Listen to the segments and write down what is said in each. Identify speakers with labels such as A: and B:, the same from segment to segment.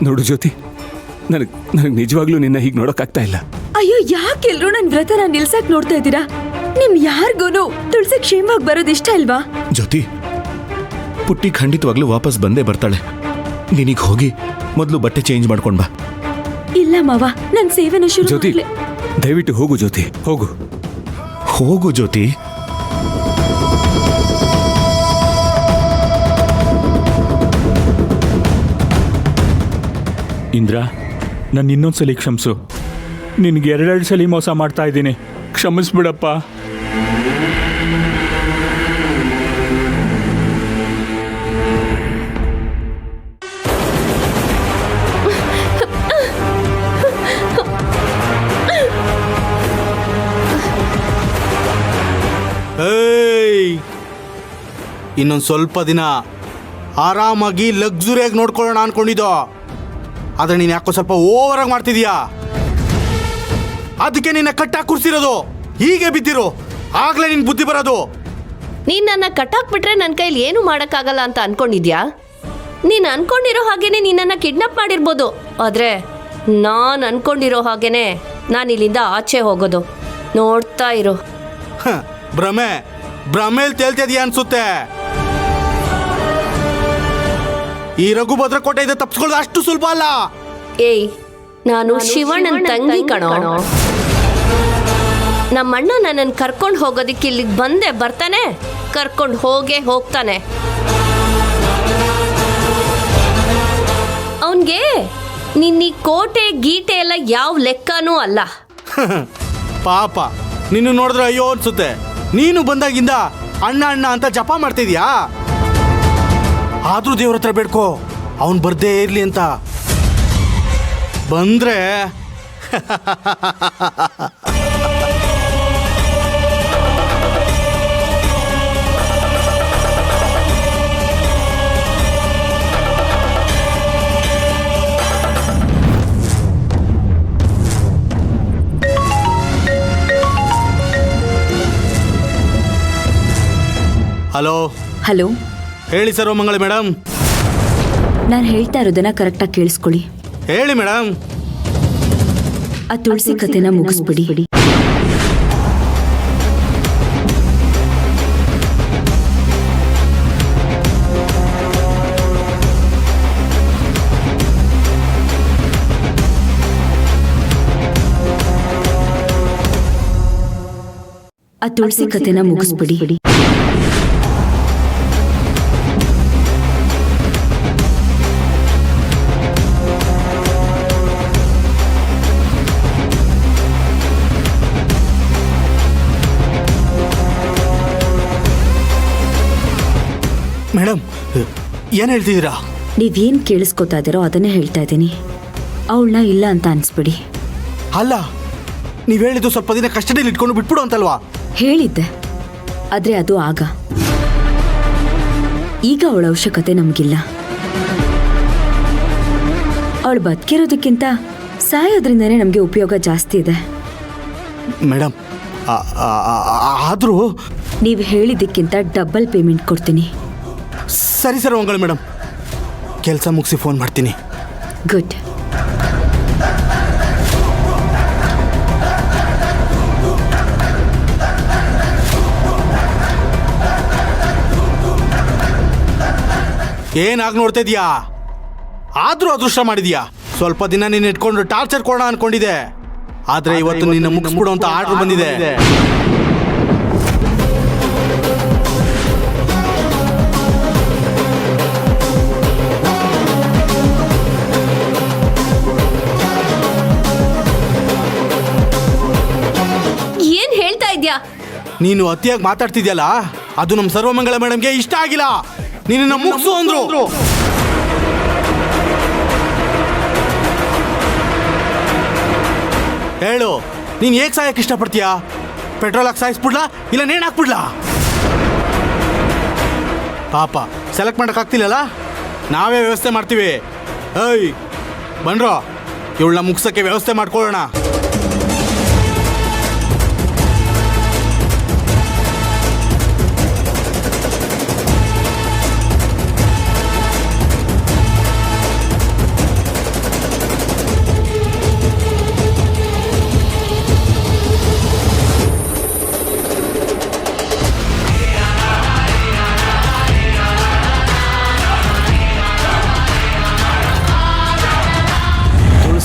A: ನೋಡು ಜ್ಯೋತಿ, ನನಗೆ ನಿಜವಾಗ್ಲೂ ನಿನ್ನ ಹೀಗೆ ನೋಡೋಕ್ಕಾಗ್ತಾ ಇಲ್ಲ.
B: ಅಯ್ಯೋ, ಯಾಕೆಲ್ರು ನನ್ ವ್ರತನ ನಿಲ್ಸಕ್ ನೋಡ್ತಾ ಇದ್ದೀರಾ? ನಿಮ್ ಯಾರಿಗೂನು ತುಳಸಿ ಕ್ಷೇಮವಾಗಿ ಬರೋದು ಇಷ್ಟ ಇಲ್ವಾ?
C: ಜ್ಯೋತಿ, ಪುಟ್ಟಿ ಖಂಡಿತವಾಗ್ಲೂ ವಾಪಸ್ ಬಂದೇ ಬರ್ತಾಳೆ. ನಿನಗೆ ಹೋಗಿ ಮೊದಲು ಬಟ್ಟೆ ಚೇಂಜ್ ಮಾಡ್ಕೊಂಡ್ ಬಾ.
B: ಇಲ್ಲ ಮಾವ, ನನ್ ಸೇವೆನ ಶುರು
A: ಜ್ಯೋತಿ,
B: ಮಾಡ್ಲೆ.
A: ದಯವಿಟ್ಟು ಹೋಗು ಜ್ಯೋತಿ, ಹೋಗು.
C: ಹೋಗು ಜ್ಯೋತಿ.
D: ಇಂದ್ರ, ನಾನು ಇನ್ನೊಂದ್ಸಲಿ ಕ್ಷಮಿಸು. ನಿನ್ಗೆ 2 ಸಲ ಮೋಸ ಮಾಡ್ತಾ ಇದ್ದೀನಿ, ಕ್ಷಮಿಸ್ಬಿಡಪ್ಪ.
E: ಇನ್ನೊಂದು ಸ್ವಲ್ಪ ದಿನ ಆರಾಮಾಗಿ ಲಕ್ಸುರಿಯಾಗಿ ನೋಡ್ಕೊಳ್ಳೋಣ ಅನ್ಕೊಂಡಿದ್ದೋ, ಆದ್ರೆ ನೀನು ಯಾಕೋ ಸ್ವಲ್ಪ ಓವರ್ ಆಗಿ ಮಾಡ್ತಿದೀಯಾ. ಅದಕ್ಕೆ ನಿನ್ನ ಕಟ್ಟಾಕ್ ಕುರ್ಸಿರೋದು. ಹೀಗೆ ಬಿದ್ದಿರೋ, ಆಗ್ಲೇ ನಿನ್ ಬುದ್ಧಿ ಬರೋದು.
F: ನೀನ್ ನನ್ನ ಕಟ್ಟಾಕ್ಬಿಟ್ರೆ ನನ್ನ ಕೈಲಿ ಏನು ಮಾಡೋಕ್ಕಾಗಲ್ಲ ಅಂತ ಅನ್ಕೊಂಡಿದ್ಯಾ? ನೀನ್ ಅನ್ಕೊಂಡಿರೋ ಹಾಗೇನೆ ನಿನ್ನನ್ನು ಕಿಡ್ನಾಪ್ ಮಾಡಿರ್ಬೋದು, ಆದ್ರೆ ನಾನು ಅನ್ಕೊಂಡಿರೋ ಹಾಗೇನೆ ನಾನು ಇಲ್ಲಿಂದ ಆಚೆ ಹೋಗೋದು. ನೋಡ್ತಾ ಇರು.
E: ಭ್ರಮೇಲ್ ತೇಲ್ತಿದೀಯ ಅನ್ಸುತ್ತೆ. ಈ ರಘುಭದ್ರ ಕೋಟೆಯಿಂದ ತಪ್ಪಿಸ್ಕೊಳ್ಳೋದು ಅಷ್ಟು ಸುಲಭ ಅಲ್ಲ.
F: ಏಯ್, ನಾನು ಶಿವಣ್ಣನ ತಂಗಿ ಕಣೋ. ನಮ್ಮಣ್ಣ ನನ್ನನ್ನು ಕರ್ಕೊಂಡು ಹೋಗೋದಿಕ್ಕೆ ಇಲ್ಲಿಗೆ ಬಂದೆ ಬರ್ತಾನೆ, ಕರ್ಕೊಂಡು ಹೋಗ್ತಾನೆ. ಅವನ್ಗೆ ನಿನ್ನ ಕೋಟೆ ಗೀಟೆ ಎಲ್ಲ ಯಾವ ಲೆಕ್ಕನೂ ಅಲ್ಲ.
E: ಪಾಪ, ನಿನ್ನ ನೋಡಿದ್ರೆ ಅಯ್ಯೋ ಅನ್ಸುತ್ತೆ. ನೀನು ಬಂದಾಗಿಂದ ಅಣ್ಣ ಅಣ್ಣ ಅಂತ ಜಪ ಮಾಡ್ತಿದ್ಯಾ. ಆದ್ರೂ ದೇವ್ರ ಹತ್ರ ಬೇಡ್ಕೋ, ಅವನ್ ಬರ್ದೇ ಇರ್ಲಿ ಅಂತ. ಬಂದ್ರೆ ಹಲೋ
B: ಹಲೋ,
E: ಹೇಳಿ ಸರ್ವಮಂಗಳ ಮೇಡಮ್.
B: ನಾನು ಹೇಳ್ತಾ ಇರೋದನ್ನ ಕರೆಕ್ಟಾಗಿ ಕೇಳಿಸ್ಕೊಳ್ಳಿ.
E: ಹೇಳಿ ಮೇಡಮ್.
B: ಆ ತುಳಸಿ ಕಥೆನ ಮುಗಿಸ್ಬಿಡಿ. ಆ ತುಳಸಿ ಕಥೆನ ಮುಗಿಸ್ಬಿಡಿ.
E: ಮೇಡಮ್, ಏನ್ ಹೇಳ್ತಿದ್ದೀರಾ?
B: ನೀವೇನ್ ಕೇಳಿಸ್ಕೊತಾ ಇದ್ದೀರೋ ಅದನ್ನೇ ಹೇಳ್ತಾ ಇದ್ದೀನಿ. ಅವಳನ್ನ ಇಲ್ಲ ಅಂತ ಅನ್ಸ್ಬಿಡಿ.
E: ಅಲ್ಲ, ನೀವ್ ಹೇಳಿದ್ದು ಸ್ವಲ್ಪ ದಿನ ಕಷ್ಟದಲ್ಲಿ ಇಟ್ಕೊಂಡು ಬಿಟ್ಬಿಡು ಅಂತಲ್ವಾ?
B: ಹೇಳಿದ್ದೆ, ಆದ್ರೆ ಅದು ಆಗ. ಈಗ ಅವಳ ಅವಶ್ಯಕತೆ ನಮಗಿಲ್ಲ. ಅವಳು ಬದುಕಿರೋದಕ್ಕಿಂತ ಸಾಯೋದ್ರಿಂದನೇ ನಮಗೆ ಉಪಯೋಗ ಜಾಸ್ತಿ ಇದೆ.
E: ಮೇಡಮ್, ಆದ್ರೂ
B: ನೀವು ಹೇಳಿದ್ದಕ್ಕಿಂತ ಡಬಲ್ ಪೇಮೆಂಟ್ ಕೊಡ್ತೀನಿ.
E: ಸರಿ ಸರ್ ಮಂಗಳ ಮೇಡಮ್, ಕೆಲಸ ಮುಗಿಸಿ ಫೋನ್ ಮಾಡ್ತೀನಿ.
B: ಗುಡ್.
E: ಏನಾಗಿ ನೋಡ್ತಾ ಇದೀಯಾ? ಆದ್ರೂ ಅದೃಷ್ಟ ಮಾಡಿದ್ಯಾ. ಸ್ವಲ್ಪ ದಿನ ನೀನು ಇಟ್ಕೊಂಡು ಟಾರ್ಚರ್ ಕೊಡೋಣ ಅನ್ಕೊಂಡಿದೆ, ಆದ್ರೆ ಇವತ್ತು ನಿನ್ನ ಮುಗಿಸ್ಬಿಡು ಅಂತ ಆರ್ಡರ್ ಬಂದಿದೆ.
F: ಏನ್ ಹೇಳ್ತಾ ಇದ್ಯಾ?
E: ನೀನು ಅತಿಯಾಗಿ ಮಾತಾಡ್ತಿದ್ಯಲ್ಲ, ಅದು ನಮ್ಮ ಸರ್ವಮಂಗಳ ಮೇಡಮ್ಗೆ ಇಷ್ಟ ಆಗಿಲ್ಲ. ನಿನ್ನ ಮುಗಿಸು ಅಂದ್ರು. ಹೇಳು, ನೀನ್ ಹೇಗ್ ಸಾಯಕ್ ಇಷ್ಟಪಡ್ತೀಯಾ? ಪೆಟ್ರೋಲ್ ಹಾಕಿ ಸಾಯಿಸ್ಬಿಡ್ಲಾ, ಇಲ್ಲ ನೇಣು ಹಾಕ್ಬಿಡ್ಲಾ? ಪಾಪ ಸೆಲೆಕ್ಟ್ ಮಾಡಕ್ ಆಗ್ತಿಲ್ಲಲ್ಲ, ನಾವೇ ವ್ಯವಸ್ಥೆ ಮಾಡ್ತೀವಿ. ಏಯ್ ಬನ್ರೋ, ಇವಳನ್ನ ಮುಗ್ಸಕ್ಕೆ ವ್ಯವಸ್ಥೆ ಮಾಡ್ಕೊಳ್ಳೋಣ.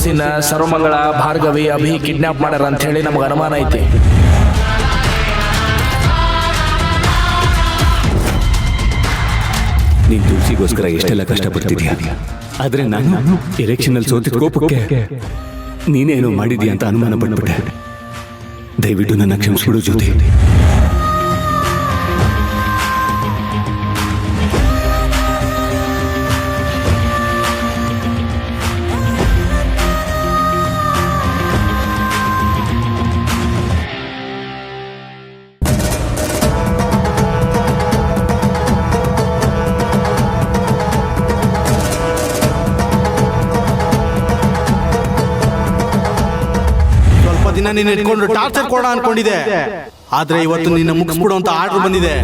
G: ತುಳಸಿನ ಸರ್ವಮಂಗಳ ಭಾರ್ಗವಿ ಅಭಿ ಕಿಡ್ನಾಪ್ ಮಾಡ್ಯಾರ ಅಂತ ಹೇಳಿ ನಮಗೆ ಅನುಮಾನ ಐತಿ.
A: ನೀನ್ ತುಳಸಿಗೋಸ್ಕರ ಎಷ್ಟೆಲ್ಲ ಕಷ್ಟಪಡ್ತಿದ್ಯಾ, ಆದ್ರೆ ನಾನು ಎಲೆಕ್ಷನ್ ಅಲ್ಲಿ ಸೋತಿದ್ ಕೋಪಕ್ಕೆ ನೀನೇನೋ ಮಾಡಿದ್ಯಾ ಅಂತ ಅನುಮಾನ ಪಡ್ಬಿಟ್ಟೆ. ದಯವಿಟ್ಟು ನನ್ನ ಕ್ಷಮಿಸ್ಬಿಡು ಜ್ಯೋತಿ.
E: ಸ್ವಲ್ಪ ದಿನ ನೀನ್ ಇಟ್ಕೊಂಡು ಟಾರ್ಚರ್ ಕೊಡೋಣ ಅನ್ಕೊಂಡಿದ್ದೆ, ಆದ್ರೆ ಇವತ್ತು ನಿನ್ನ ಮುಗಿಸ್ಬಿಡು ಅಂತ ಆರ್ಡರ್ ಬಂದಿದೆ.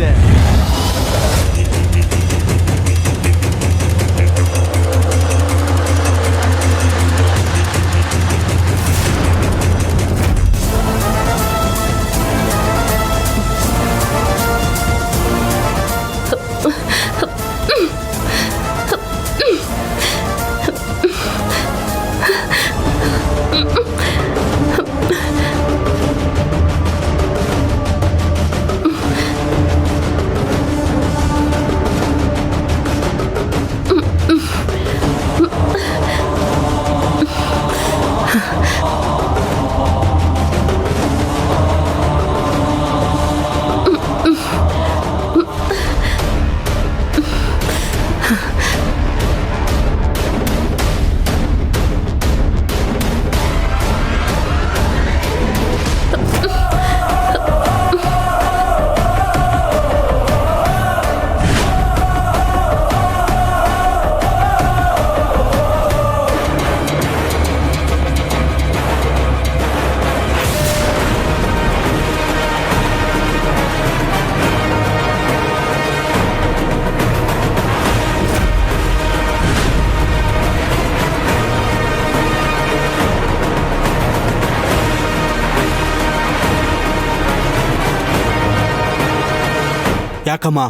E: ಯಾಕಮ್ಮ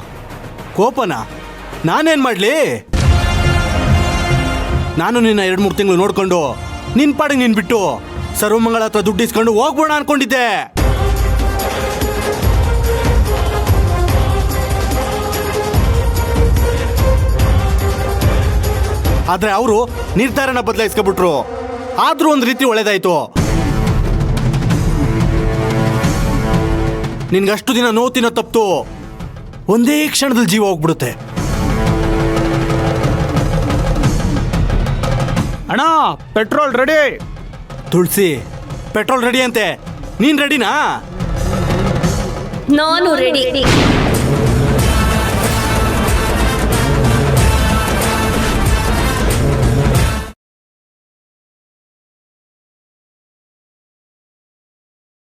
E: ಕೋಪನ? ನಾನೇನ್ ಮಾಡ್ಲಿ? ನಾನು ನಿನ್ನ 2-3 ತಿಂಗಳು ನೋಡ್ಕೊಂಡು ನಿನ್ ಪಾಡಿಗೆ ನೀನ್ ಬಿಟ್ಟು ಸರ್ವಮಂಗಳ ಹತ್ರ ದುಡ್ಡು ಇಸ್ಕೊಂಡು ಹೋಗ್ಬೋಣ ಅನ್ಕೊಂಡಿದ್ದೆ. ಆದ್ರೆ ಅವರು ನಿರ್ಧಾರನ ಬದಲಾಯಿಸ್ಕೊಬಿಟ್ರು. ಆದ್ರೂ ಒಂದ್ ರೀತಿ ಒಳ್ಳೇದಾಯ್ತು. ನಿನ್ಗಷ್ಟು ದಿನ ನೋವು ತಿನ್ನೋ ತಪ್ತು ಒಂದೇ ಕ್ಷಣದಲ್ಲಿ ಜೀವ ಹೋಗ್ಬಿಡುತ್ತೆ.
D: ಅಣ್ಣ ಪೆಟ್ರೋಲ್ ರೆಡಿ.
E: ತುಳಸಿ ಪೆಟ್ರೋಲ್ ರೆಡಿ ಅಂತೆ, ನೀನ್ ರೆಡಿನಾ?
F: ನಾನು ರೆಡಿ.